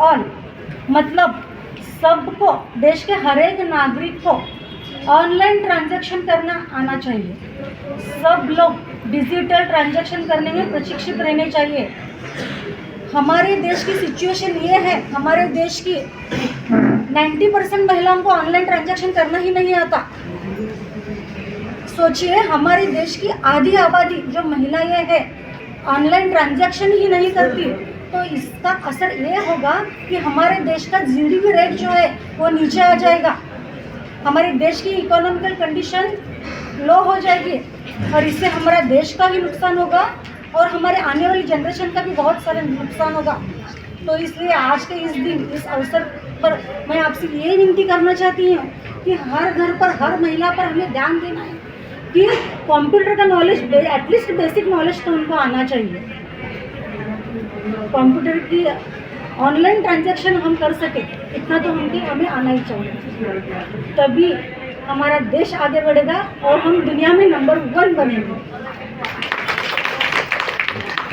All, मतलब सबको, देश के हर एक नागरिक को ऑनलाइन ट्रांजैक्शन करना आना चाहिए। सब लोग डिजिटल ट्रांजैक्शन करने में प्रशिक्षित रहने चाहिए। हमारे देश की सिचुएशन ये है, हमारे देश की 90% महिलाओं को ऑनलाइन ट्रांजैक्शन करना ही नहीं आता। सोचिए, हमारे देश की आधी आबादी जो महिलाएं हैं ऑनलाइन ट्रांजैक्शन ही नहीं करती, तो इसका असर ये होगा कि हमारे देश का जीडीपी रेट जो है वो नीचे आ जाएगा, हमारे देश की इकोनॉमिकल कंडीशन लो हो जाएगी और इससे हमारा देश का भी नुकसान होगा और हमारे आने वाली जनरेशन का भी बहुत सारा नुकसान होगा। तो इसलिए आज के इस दिन, इस अवसर पर मैं आपसे ये विनती करना चाहती हूँ कि हर घर पर, हर महिला पर हमें ध्यान देना है कि कंप्यूटर का नॉलेज, एटलीस्ट बेसिक नॉलेज तो उनको आना चाहिए। कंप्यूटर की ऑनलाइन ट्रांजैक्शन हम कर सके इतना तो हमें आना ही चाहिए, तभी हमारा देश आगे बढ़ेगा और हम दुनिया में नंबर 1 बनेंगे।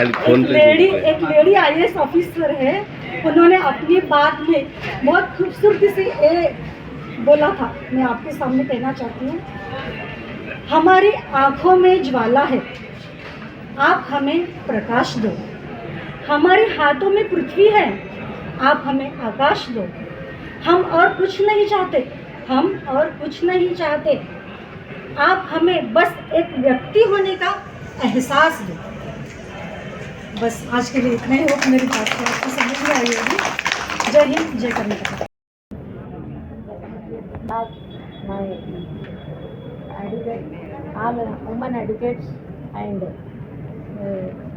एक लेडी IAS ऑफिसर है, उन्होंने अपनी बात में बहुत खूबसूरती से ये बोला था, मैं आपके सामने कहना चाहती हूँ। हमारी आँखों में ज्वाला है, आप हमें प्रकाश दो। हमारे हाथों में पृथ्वी है, आप हमें आकाश दो। हम और कुछ नहीं चाहते, हम और कुछ नहीं चाहते, आप हमें बस एक व्यक्ति होने का एहसास दो। बस आज के लिए इतना ही। हो मेरी बात को आपको समझ में आई होगी। जय हिंद, जय Karnataka. All women advocates and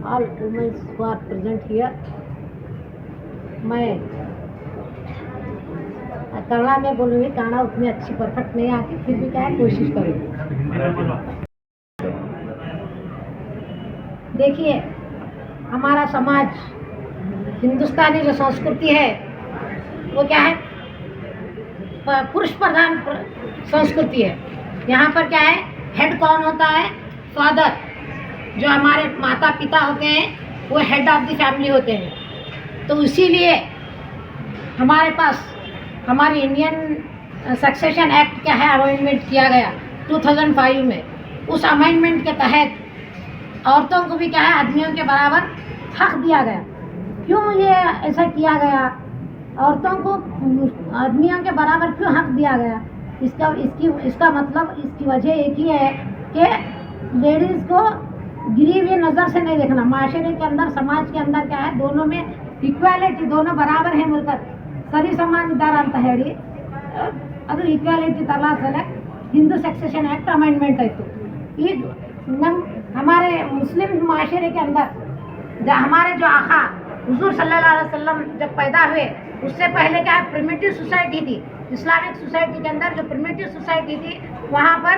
all women who are present here, मैं कन्नड़ा में बोलूँगी। कन्नड़ा उतनी अच्छी परफेक्ट नहीं आती, फिर भी क्या है कोशिश करूँगी। देखिए, हमारा समाज, हिंदुस्तानी जो संस्कृति है वो क्या है, पुरुष प्रधान संस्कृति है। यहाँ पर क्या है, हेड कौन होता है, फादर, जो हमारे माता पिता होते हैं वो हेड ऑफ द फैमिली होते हैं। तो इसीलिए हमारे पास हमारी इंडियन सक्सेशन एक्ट क्या है, अमेंडमेंट किया गया 2005 में। उस अमेंडमेंट के तहत औरतों को भी क्या है, आदमियों के बराबर हक दिया गया। क्यों ये ऐसा किया गया, औरतों को आदमियों के बराबर क्यों हक दिया गया? इसका मतलब, इसकी वजह एक ही है कि लेडीज़ को गिरी हुई नज़र से नहीं देखना। माशरे के अंदर, समाज के अंदर क्या है, दोनों में इक्वालिटी, दोनों बराबर है मिलकर सरी समान इदारा ಅಂತ ಹೇಳಿ ಅದು इक्वालिटी तला select Hindu succession act amendment है। तो ये हमारे मुस्लिम माशरे के अंदर हमारे जो आका हुजूर सल्लल्लाहु अलैहि वसल्लम जब पैदा हुए, उससे पहले क्या प्रिमिटिव सोसाइटी थी। इस्लामिक सोसाइटी के अंदर जो प्रिमिटिव सोसाइटी थी, वहाँ पर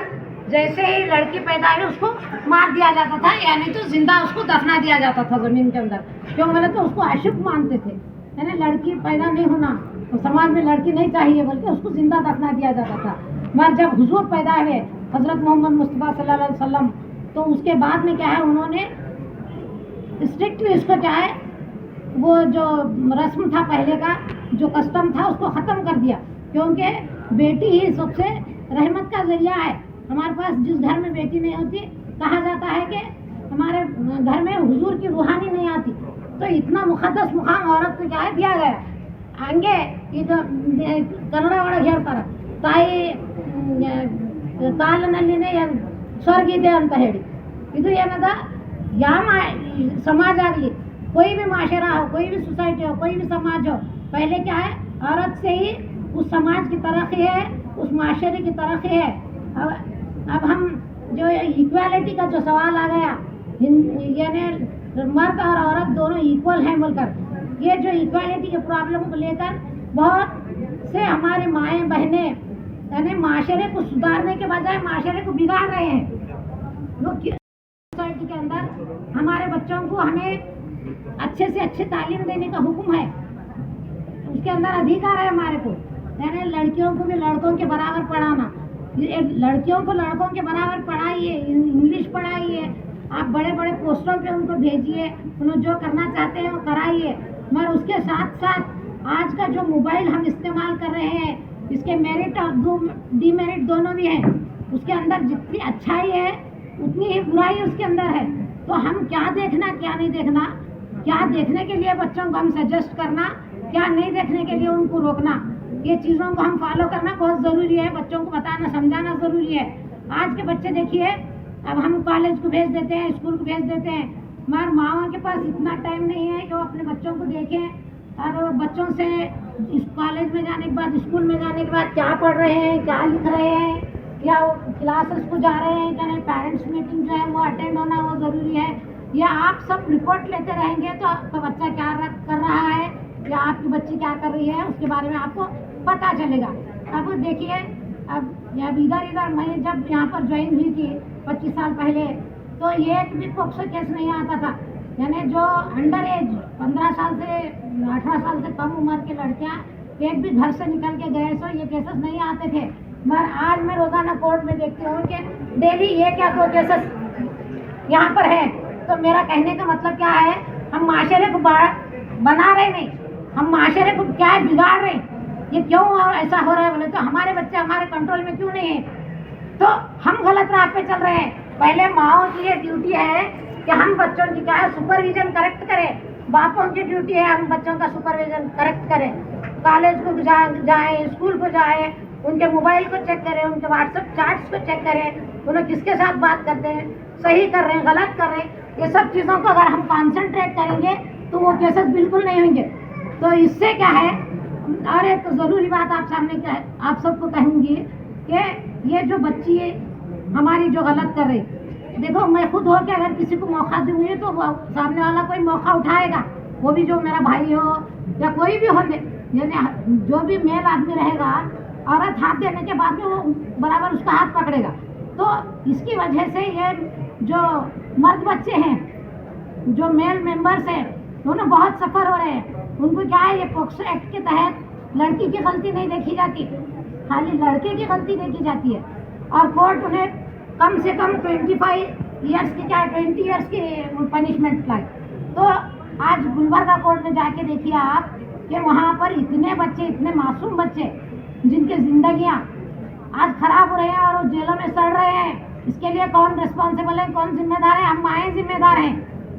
जैसे ही लड़की पैदा हुई उसको मार दिया जाता था, यानी तो जिंदा उसको दफना दिया जाता था ज़मीन के अंदर। क्यों बोले तो उसको अशुभ मानते थे, यानी लड़की पैदा नहीं होना, तो समाज में लड़की नहीं चाहिए बोल के उसको जिंदा दफना दिया जाता था। मगर जब हुजूर पैदा हुए हज़रत मोहम्मद मुस्तफ़ा सल्लल्लाहु अलैहि वसल्लम, तो उसके बाद में क्या है, उन्होंने स्ट्रिक्टली इसको क्या है, वो जो रस्म था पहले का, जो कस्टम था, उसको ख़त्म कर दिया। क्योंकि बेटी ही सबसे रहमत का जरिया है। हमारे पास जिस घर में बेटी नहीं होती, कहा जाता है कि हमारे घर में हुजूर की रूहानी नहीं आती। तो इतना मुक़द्दस मुकाम औरत को क्या है दिया गया। ಹಂಗೆ ಈಗ ಕನ್ನಡ ಒಳಗೆ ಹೇಳ್ತಾರೆ, ತಾಯಿ ಕಾಲಿನಲ್ಲಿನೇ ಸ್ವರ್ಗ ಇದೆ ಅಂತ ಹೇಳಿ। ಇದು ಏನದ, ಯಾವ समाज ಆಗಲಿ, कोई भी माशरा हो, कोई भी सोसाइटी हो, कोई भी समाज हो, पहले क्या है, औरत से ही उस समाज की तरक्की है, उस माशरे की तरक्की है। अब हम जो इक्वालिटी का जो सवाल आ गया, यानी मर्द और औरत दोनों इक्वल हैं बोलकर, ये जो इक्वालिटी के प्रॉब्लम को लेकर बहुत से हमारे माएँ बहनें यानी माशरे को सुधारने के बजाय माशरे को बिगाड़ रहे हैं। लोग सोसाइटी के अंदर हमारे बच्चों को हमें अच्छे से अच्छे तालीम देने का हुक्म है, उसके अंदर अधिकार है हमारे को। यानी लड़कियों को भी लड़कों के बराबर पढ़ाना, लड़कियों को लड़कों के बराबर पढ़ाइए, इंग्लिश पढ़ाइए, आप बड़े बड़े पोस्टों पे उनको भेजिए, उन्हें जो करना चाहते हैं वो कराइए। मगर उसके साथ साथ आज का जो मोबाइल हम इस्तेमाल कर रहे हैं, इसके मेरिट और डीमेरिट दोनों भी हैं। उसके अंदर जितनी अच्छाई है उतनी ही बुराई उसके अंदर है। तो हम क्या देखना क्या नहीं देखना, क्या देखने के लिए बच्चों को हम सजेस्ट करना, क्या नहीं देखने के लिए उनको रोकना, ये चीज़ों को हम फॉलो करना बहुत ज़रूरी है। बच्चों को बताना समझाना ज़रूरी है। आज के बच्चे देखिए, अब हम कॉलेज को भेज देते हैं, स्कूल को भेज देते हैं, मगर माओ के पास इतना टाइम नहीं है कि वो अपने बच्चों को देखें और वो बच्चों से इस कॉलेज में जाने के बाद, स्कूल में जाने के बाद क्या पढ़ रहे हैं, क्या लिख रहे हैं, या वो क्लासेस को जा रहे हैं क्या नहीं, पेरेंट्स मीटिंग जो है वो अटेंड होना वो ज़रूरी है। या आप सब रिपोर्ट लेते रहेंगे तो आपका बच्चा क्या कर रहा है या आपकी बच्ची क्या कर रही है उसके बारे में आपको पता चलेगा। अब देखिए, अब इधर मैं जब यहाँ पर ज्वाइन हुई थी 25 साल पहले, तो ये एक भी पोक्सो केस नहीं आता था। यानी जो अंडर एज 15 साल से 18 साल से कम उम्र के लड़कियाँ एक भी घर से निकल के गए तो ये केसेस नहीं आते थे। मगर आज मैं रोज़ाना कोर्ट में देखती हूँ कि डेली ये क्या दो केसेस यहाँ पर है। तो मेरा कहने का मतलब क्या है, हम माशरे को बना रहे नहीं, हम माशरे को क्या बिगाड़ रहे हैं। ये क्यों ऐसा हो रहा है बोले तो हमारे बच्चे हमारे कंट्रोल में क्यों नहीं है, तो हम गलत राह पे चल रहे हैं। पहले माओ की ये ड्यूटी है कि हम बच्चों की क्या है सुपरविजन करेक्ट करें, बापों की ड्यूटी है हम बच्चों का सुपरविजन करेक्ट करें। कॉलेज को जाएं, स्कूल को जाएं, उनके मोबाइल को चेक करें, उनके व्हाट्सएप चैट्स को चेक करें, उन्हें किसके साथ बात करते हैं, सही कर रहे हैं गलत कर रहे हैं, ये सब चीज़ों को अगर हम कॉन्सेंट्रेट करेंगे तो वो केसेस बिल्कुल नहीं होंगे। तो इससे क्या है, और एक ज़रूरी बात आप सामने आप सबको कहूँगी कि ये जो बच्ची हमारी जो गलत कर रही, देखो मैं खुद हो के अगर किसी को मौका दूंगी तो सामने वाला कोई मौका उठाएगा, वो भी जो मेरा भाई हो या कोई भी हो, यानी जो भी मेल आदमी रहेगा, औरत हाथ देने के बाद में वो बराबर उसका हाथ पकड़ेगा। तो इसकी वजह से ये जो मर्द बच्चे हैं, जो मेल मेंबर्स हैं, दोनों बहुत सफ़र हो रहे हैं। उनको क्या है, ये पोक्सो एक्ट के तहत लड़की की गलती नहीं देखी जाती, खाली लड़के की गलती देखी जाती है। और कोर्ट उन्हें कम से कम 25 ईयर्स की, क्या 20 ईयर्स की पनिशमेंट लाई। तो आज गुलबर्गा कोर्ट में जाके देखिए आप कि वहाँ पर इतने बच्चे, इतने मासूम बच्चे जिनकी जिंदगियाँ आज खराब हो रहे हैं और वो जेलों में सड़ रहे हैं। इसके लिए कौन रिस्पॉन्सिबल है, कौन जिम्मेदार है, हम माएँ जिम्मेदार हैं।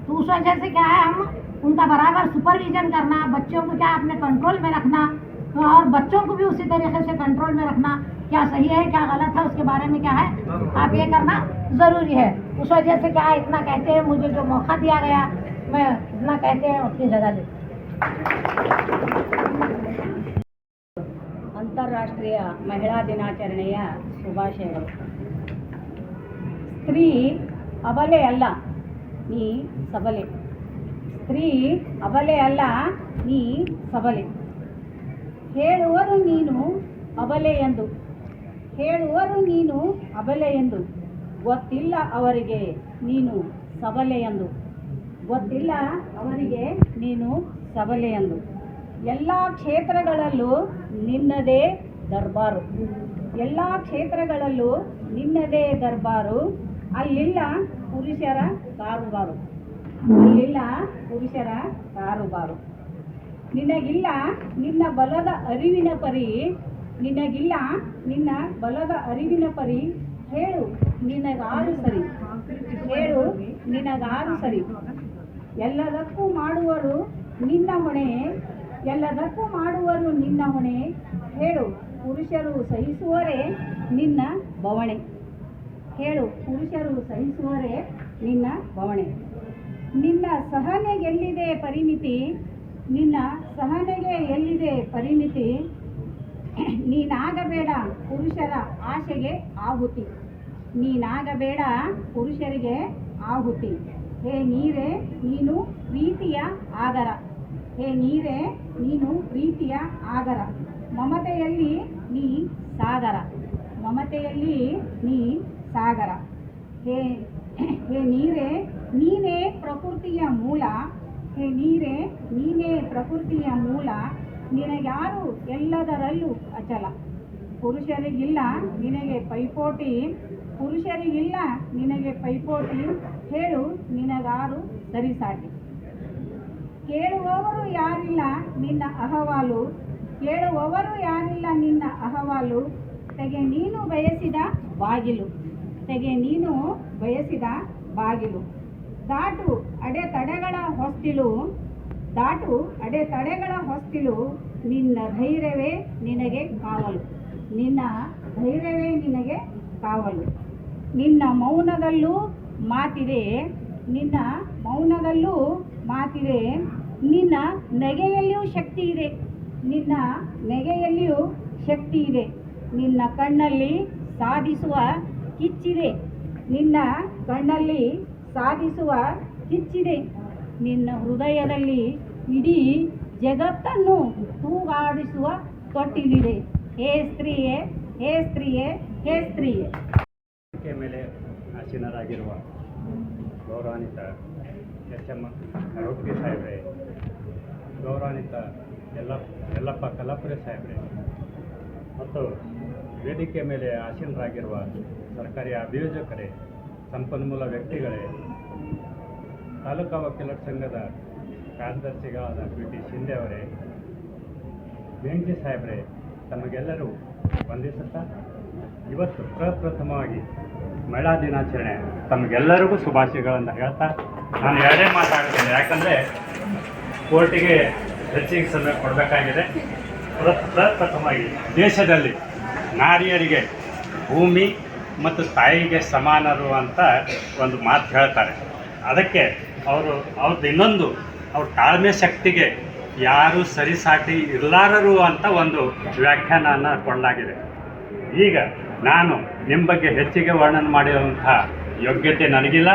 तो उस वजह से क्या है, हम उनका बराबर सुपरविजन करना, बच्चों को क्या अपने कंट्रोल में रखना, तो और बच्चों को भी उसी तरीके से कंट्रोल में रखना, क्या सही है क्या गलत है उसके बारे में क्या है आप ये करना ज़रूरी है। उस वजह से क्या है, इतना कहते हैं, मुझे जो मौका दिया गया मैं इतना कहते हैं अपनी जगह ले। ಅಂತಾರಾಷ್ಟ್ರೀಯ ಮಹಿಳಾ ದಿನಾಚರಣೆಯ ಶುಭಾಶಯಗಳು. ಸ್ತ್ರೀ ಅಬಲೆ ಅಲ್ಲ, ನೀ ಸಬಲೆ. ಸ್ತ್ರೀ ಅಬಲೆ ಅಲ್ಲ, ನೀ ಸಬಲೆ. ಹೇಳುವರು ನೀನು ಅಬಲೆ ಎಂದು, ಹೇಳುವರು ನೀನು ಅಬಲೆ ಎಂದು, ಗೊತ್ತಿಲ್ಲ ಅವರಿಗೆ ನೀನು ಸಬಲೆ ಎಂದು, ಗೊತ್ತಿಲ್ಲ ಅವರಿಗೆ ನೀನು ಸಬಲೆ ಎಂದು. ಎಲ್ಲ ಕ್ಷೇತ್ರಗಳಲ್ಲೂ ನಿನ್ನದೇ ದರ್ಬಾರು, ಎಲ್ಲ ಕ್ಷೇತ್ರಗಳಲ್ಲೂ ನಿನ್ನದೇ ದರ್ಬಾರು. ಅಲ್ಲಿಲ್ಲ ಪುರುಷರ ಕಾರುಬಾರು, ಅಲ್ಲಿಲ್ಲ ಪುರುಷರ ಕಾರುಬಾರು. ನಿನಗಿಲ್ಲ ನಿನ್ನ ಬಲದ ಅರಿವಿನ ಪರಿ, ನಿನಗಿಲ್ಲ ನಿನ್ನ ಬಲದ ಅರಿವಿನ ಪರಿ. ಹೇಳು ನಿನಗಾರು ಸರಿ, ಹೇಳು ನಿನಗಾರು ಸರಿ. ಎಲ್ಲದಕ್ಕೂ ಮಾಡುವರು ನಿನ್ನ ಹೊಣೆ, ಎಲ್ಲದಕ್ಕೂ ಮಾಡುವರು ನಿನ್ನ ಹೊಣೆ. ಹೇಳು ಪುರುಷರು ಸಹಿಸುವರೇ ನಿನ್ನ ಬವಣೆ, ಹೇಳು ಪುರುಷರು ಸಹಿಸುವರೇ ನಿನ್ನ ಬವಣೆ. ನಿನ್ನ ಸಹನೆಗೆಲ್ಲಿದೆ ಪರಿಮಿತಿ, ನಿನ್ನ ಸಹನೆಗೆ ಎಲ್ಲಿದೆ ಪರಿಮಿತಿ. ನೀನಾಗಬೇಡ ಪುರುಷರ ಆಶೆಗೆ ಆಹುತಿ, ನೀನಾಗಬೇಡ ಪುರುಷರಿಗೆ ಆಹುತಿ. ಹೇ ನೀರೇ ನೀನು ಪ್ರೀತಿಯ ಆಗರ, ಹೇ ನೀರೇ ನೀನು ಪ್ರೀತಿಯ ಆಗರ. ಮಮತೆಯಲ್ಲಿ ನೀ ಸಾಗರ, ಮಮತೆಯಲ್ಲಿ ನೀ ಸಾಗರ. ಹೇ ಹೇ ನೀರೇ ನೀನೇ ಪ್ರಕೃತಿಯ ಮೂಲ, ಹೇ ನೀರೇ ನೀನೇ ಪ್ರಕೃತಿಯ ಮೂಲ. ನಿನಗ್ಯಾರು ಎಲ್ಲದರಲ್ಲೂ ಅಚಲ. ಪುರುಷರಿಗಿಲ್ಲ ನಿನಗೆ ಪೈಪೋಟಿ, ಪುರುಷರಿಗಿಲ್ಲ ನಿನಗೆ ಪೈಪೋಟಿ. ಹೇಳು ನಿನಗಾರು ಸರಿಸಾಟಿ. ಕೇಳುವವರು ಯಾರಿಲ್ಲ ನಿನ್ನ ಅಹವಾಲು, ಕೇಳುವವರು ಯಾರಿಲ್ಲ ನಿನ್ನ ಅಹವಾಲು, ತೆಗೆ ನೀನು ಬಯಸಿದ ಬಾಗಿಲು, ತೆಗೆ ನೀನು ಬಯಸಿದ ಬಾಗಿಲು. ದಾಟು ಅಡೆತಡೆಗಳ ಹೊಸ್ತಿಲು, ದಾಟು ಅಡೆತಡೆಗಳ ಹೊಸ್ತಿಲು, ನಿನ್ನ ಧೈರ್ಯವೇ ನಿನಗೆ ಕಾವಲು, ನಿನ್ನ ಧೈರ್ಯವೇ ನಿನಗೆ ಕಾವಲು. ನಿನ್ನ ಮೌನದಲ್ಲೂ ಮಾತಿದೆ, ನಿನ್ನ ಮೌನದಲ್ಲೂ ಮಾತಿದೆ, ನಿನ್ನ ನೆಗೆಯಲ್ಲಿಯೂ ಶಕ್ತಿ ಇದೆ, ನಿನ್ನ ನೆಗೆಯಲ್ಲಿಯೂ ಶಕ್ತಿ ಇದೆ. ನಿನ್ನ ಕಣ್ಣಲ್ಲಿ ಸಾಧಿಸುವ ಕಿಚ್ಚಿದೆ, ನಿನ್ನ ಕಣ್ಣಲ್ಲಿ ಸಾಧಿಸುವ ಕಿಚ್ಚಿದೆ, ನಿನ್ನ ಹೃದಯದಲ್ಲಿ ಇಡೀ ಜಗತ್ತನ್ನು ತೂಗಾಡಿಸುವ ತೊಟ್ಟಿಲಿದೆ. ಹೇ ಸ್ತ್ರೀಯೇ, ಹೇ ಸ್ತ್ರೀಯೇ, ಹೇ ಸ್ತ್ರೀಯೇ. ಮೇಲೆ ಆಸೀನರಾಗಿರುವ ಗೌರವಾನ್ವಿತ ಎಸ್.ಎಂ. ಆರೋಗ್ಯ ಸಾಹೇಬ್ರೆ, ಗೌರವಾನ್ವಿತ ಯಲ್ಲಪ್ಪ ಕಲ್ಲಾಪುರೆ ಸಾಹೇಬ್ರೆ ಮತ್ತು ವೇದಿಕೆ ಮೇಲೆ ಆಸೀನರಾಗಿರುವ ಸರ್ಕಾರಿ ಅಭಿಯೋಜಕರೇ, ಸಂಪನ್ಮೂಲ ವ್ಯಕ್ತಿಗಳೇ, ತಾಲೂಕಾ ವಕೀಲರ ಸಂಘದ ಕಾರ್ಯದರ್ಶಿಗಳಾದ ಪಿ.ಟಿ. ಶಿಂದೆ ಅವರೇ, ವೆಂಕಟೇಶ್ ಸಾಹೇಬ್ರೆ, ತಮಗೆಲ್ಲರೂ ವಂದಿಸುತ್ತಾ ಇವತ್ತು ಪ್ರಪ್ರಥಮವಾಗಿ ಮಹಿಳಾ ದಿನಾಚರಣೆ ತಮಗೆಲ್ಲರಿಗೂ ಶುಭಾಶಯಗಳನ್ನು ಹೇಳ್ತಾ ನಾನು ಎರಡೇ ಮಾತಾಡ್ತೇನೆ. ಯಾಕಂದರೆ ಕೋರ್ಟಿಗೆ ಹೆಚ್ಚಿಗೆ ಸಮಯ ಕೊಡಬೇಕಾಗಿದೆ. ಪ್ರಪ್ರಥಮವಾಗಿ ದೇಶದಲ್ಲಿ ನಾರಿಯರಿಗೆ ಭೂಮಿ ಮತ್ತು ತಾಯಿಗೆ ಸಮಾನರು ಅಂತ ಒಂದು ಮಾತು ಹೇಳ್ತಾರೆ. ಅದಕ್ಕೆ ಅವ್ರದ್ದು ಇನ್ನೊಂದು ಅವ್ರ ತಾಳ್ಮೆ ಶಕ್ತಿಗೆ ಯಾರು ಸರಿಸಾಟಿ ಇರಲಾರರು ಅಂತ ಒಂದು ವ್ಯಾಖ್ಯಾನನ ಕೊಡಲಾಗಿದೆ. ಈಗ ನಾನು ನಿಮ್ಮ ಬಗ್ಗೆ ಹೆಚ್ಚಿಗೆ ವರ್ಣನೆ ಮಾಡಿರುವಂತಹ ಯೋಗ್ಯತೆ ನನಗಿಲ್ಲ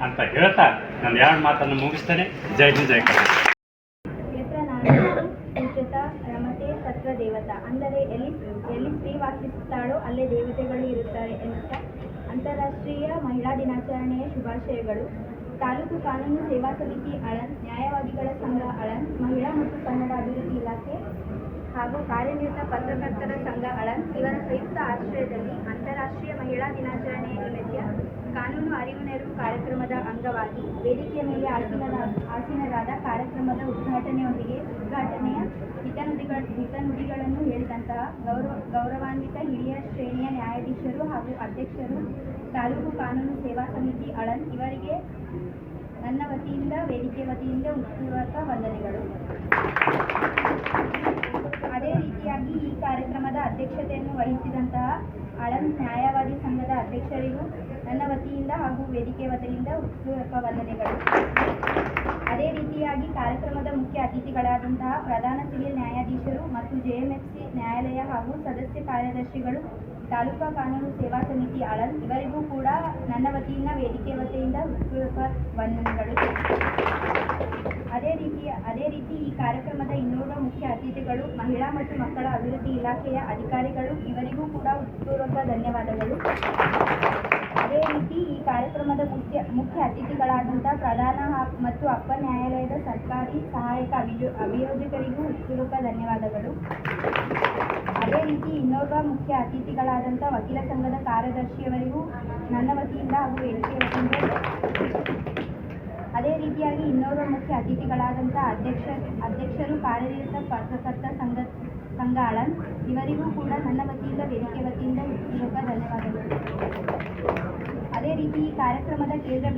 ಅಂತ ಹೇಳ್ತಾ ನಾನು ಎರಡು ಮಾತನ್ನು ಮುಗಿಸ್ತೇನೆ. ಜೈ ಹಿಂದ್, ಜೈ ಕರ್ನಾಟಕ. ರಮತೆ ಸತ್ವ ದೇವತಾ ಅಂದರೆ ಎಲ್ಲಿ ಸ್ತ್ರೀ ವಾಸಿಸುತ್ತಾಳೋ ಅಲ್ಲೇ ದೇವತೆಗಳು ಇರುತ್ತಾರೆ ಎನ್ನುತ್ತಾ ಅಂತಾರಾಷ್ಟ್ರೀಯ ಮಹಿಳಾ ದಿನಾಚರಣೆಯ ಶುಭಾಶಯಗಳು. ತಾಲೂಕು ಕಾನೂನು ಸೇವಾ ಸಮಿತಿ ಆಳಂದ್, ನ್ಯಾಯವಾದಿಗಳ ಸಂಘ ಆಳಂದ್, ಮಹಿಳಾ ಮತ್ತು ಕನ್ನಡ ಅಭಿವೃದ್ಧಿ ಇಲಾಖೆ ಹಾಗೂ ಕಾರ್ಯನಿರತ ಪತ್ರಕರ್ತರ ಸಂಘ ಆಳಂದ್ ಇವರ ಸಂಯುಕ್ತ ಆಶ್ರಯದಲ್ಲಿ ಅಂತಾರಾಷ್ಟ್ರೀಯ ಮಹಿಳಾ ದಿನಾಚರಣೆಯ ನಿಮಿತ್ತ ಕಾನೂನು ಅರಿವು ನೆರವು ಕಾರ್ಯಕ್ರಮದ ಅಂಗವಾಗಿ ವೇದಿಕೆಯ ಮೇಲೆ ಆಸೀನರಾದ ಕಾರ್ಯಕ್ರಮದ ಉದ್ಘಾಟನೆಯ ಹಿತನುಡಿಗಳನ್ನು ಹೇಳಿದಂತಹ ಗೌರವಾನ್ವಿತ ಹಿರಿಯ ಶ್ರೇಣಿಯ ನ್ಯಾಯಾಧೀಶರು ಹಾಗೂ ಅಧ್ಯಕ್ಷರು ತಾಲೂಕು ಕಾನೂನು ಸೇವಾ ಸಮಿತಿ ಆಳಂದ್ ಇವರಿಗೆ ನನ್ನ ವತಿಯಿಂದ ವೇದಿಕೆ ವತಿಯಿಂದ ಹೃತ್ಪೂರ್ವಕ ವಂದನೆಗಳು. ಅದೇ ರೀತಿಯಾಗಿ ಈ ಕಾರ್ಯಕ್ರಮದ ಅಧ್ಯಕ್ಷತೆಯನ್ನು ವಹಿಸಿದಂತಹ ಆಳಂದ್ ನ್ಯಾಯವಾದಿ ಸಂಘದ ಅಧ್ಯಕ್ಷರಿಗೂ ನನ್ನ ವತಿಯಿಂದ ಹಾಗೂ ವೇದಿಕೆ ವತಿಯಿಂದ ಹೃತ್ಪೂರ್ವಕ ವಂದನೆಗಳು. ಅದೇ ರೀತಿಯಾಗಿ ಕಾರ್ಯಕ್ರಮದ ಮುಖ್ಯ ಅತಿಥಿಗಳಾದಂತಹ ಪ್ರಧಾನ ಸಿವಿಲ್ ನ್ಯಾಯಾಧೀಶರು ಮತ್ತು ಜೆಎಂಎಫ್ಸಿ ನ್ಯಾಯಾಲಯ ಹಾಗೂ ಸದಸ್ಯ ಕಾರ್ಯದರ್ಶಿಗಳು ತಾಲೂಕಾ ಕಾನೂನು ಸೇವಾ ಸಮಿತಿ ಆಳಂದ್ ಇವರಿಗೂ ಕೂಡ ನನ್ನ ವತಿಯಿಂದ ವೇದಿಕೆ ವತಿಯಿಂದ ಹೃತ್ಪೂರ್ವಕ ವಂದನೆಗಳು. ಅದೇ ರೀತಿ ಈ ಕಾರ್ಯಕ್ರಮದ ಇನ್ನೋರ್ವ ಮುಖ್ಯ ಅತಿಥಿಗಳು ಮಹಿಳಾ ಮತ್ತು ಮಕ್ಕಳ ಅಭಿವೃದ್ಧಿ ಇಲಾಖೆಯ ಅಧಿಕಾರಿಗಳು ಇವರಿಗೂ ಕೂಡ ಹೃತ್ಪೂರ್ವಕ ಧನ್ಯವಾದಗಳು. ಅದೇ ರೀತಿ ಈ ಕಾರ್ಯಕ್ರಮದ ಮುಖ್ಯ ಅತಿಥಿಗಳಾದಂಥ ಪ್ರಧಾನ ಮತ್ತು ಅಪ್ಪರ್ ನ್ಯಾಯಾಲಯದ ಸರ್ಕಾರಿ ಸಹಾಯಕ ಅಭಿಯೋಜಕರಿಗೂ ಹೃತ್ಪೂರ್ವಕ ಧನ್ಯವಾದಗಳು. ಅದೇ ರೀತಿ ಇನ್ನೋರ್ವ ಮುಖ್ಯ ಅತಿಥಿಗಳಾದಂಥ ವಕೀಲ ಸಂಘದ ಕಾರ್ಯದರ್ಶಿಯವರಿಗೂ ನನ್ನ ವತಿಯಿಂದ ಹಾಗೂ ವೇದಿಕೆ ವತಿಯಿಂದ. ಅದೇ ರೀತಿಯಾಗಿ ಇನ್ನೋರ್ವ ಮುಖ್ಯ ಅತಿಥಿಗಳಾದಂಥ ಅಧ್ಯಕ್ಷರು ಕಾರ್ಯನಿರತ ಪತ್ರಕರ್ತರ ಸಂಘ ಆಳಂದ್ ಇವರಿಗೂ ಕೂಡ ನನ್ನ ವತಿಯಿಂದ ವೇದಿಕೆ ವತಿಯಿಂದ ಹೃತ್ಪೂರ್ವಕ ಧನ್ಯವಾದಗಳು. ಅದೇ ರೀತಿ ಈ ಕಾರ್ಯಕ್ರಮದ ಕೇಂದ್ರ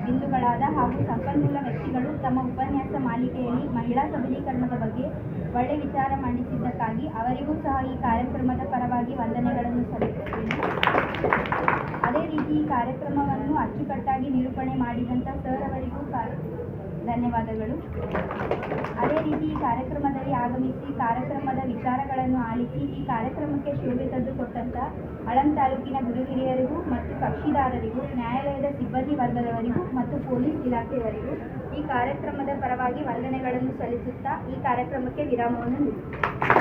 ಬಿಂದುಗಳಾದ ಹಾಗೂ ಸಂಪನ್ಮೂಲ ವ್ಯಕ್ತಿಗಳು ತಮ್ಮ ಉಪನ್ಯಾಸ ಮಾಲಿಕೆಯಲ್ಲಿ ಮಹಿಳಾ ಸಬಲೀಕರಣದ ಬಗ್ಗೆ ಒಳ್ಳೆ ವಿಚಾರ ಮಂಡಿಸಿದ್ದಕ್ಕಾಗಿ ಅವರಿಗೂ ಸಹ ಈ ಕಾರ್ಯಕ್ರಮದ ಪರವಾಗಿ ವಂದನೆಗಳನ್ನು ಸಲ್ಲಿಸುತ್ತೇನೆ. ಅದೇ ರೀತಿ ಈ ಕಾರ್ಯಕ್ರಮವನ್ನು ಅಚ್ಚುಕಟ್ಟಾಗಿ ನಿರೂಪಣೆ ಮಾಡಿದಂಥ ಸರ್ ಅವರಿಗೂ ಧನ್ಯವಾದಗಳು. ಅದೇ ರೀತಿ ಈ ಕಾರ್ಯಕ್ರಮದಲ್ಲಿ ಆಗಮಿಸಿ ಕಾರ್ಯಕ್ರಮದ ವಿಚಾರಗಳನ್ನು ಆಲಿಸಿ ಈ ಕಾರ್ಯಕ್ರಮಕ್ಕೆ ಶೋಭೆ ತಂದುಕೊಟ್ಟಂಥ ಆಳಂದ್ ತಾಲೂಕಿನ ಗುರು ಹಿರಿಯರಿಗೂ ಮತ್ತು ಕಕ್ಷಿದಾರರಿಗೂ, ನ್ಯಾಯಾಲಯದ ಸಿಬ್ಬಂದಿ ವರ್ಗದವರಿಗೂ ಮತ್ತು ಪೊಲೀಸ್ ಇಲಾಖೆಯವರಿಗೂ ಈ ಕಾರ್ಯಕ್ರಮದ ಪರವಾಗಿ ವಂದನೆಗಳನ್ನು ಸಲ್ಲಿಸುತ್ತಾ ಈ ಕಾರ್ಯಕ್ರಮಕ್ಕೆ ವಿರಾಮವನ್ನು ನೀಡುತ್ತೇನೆ.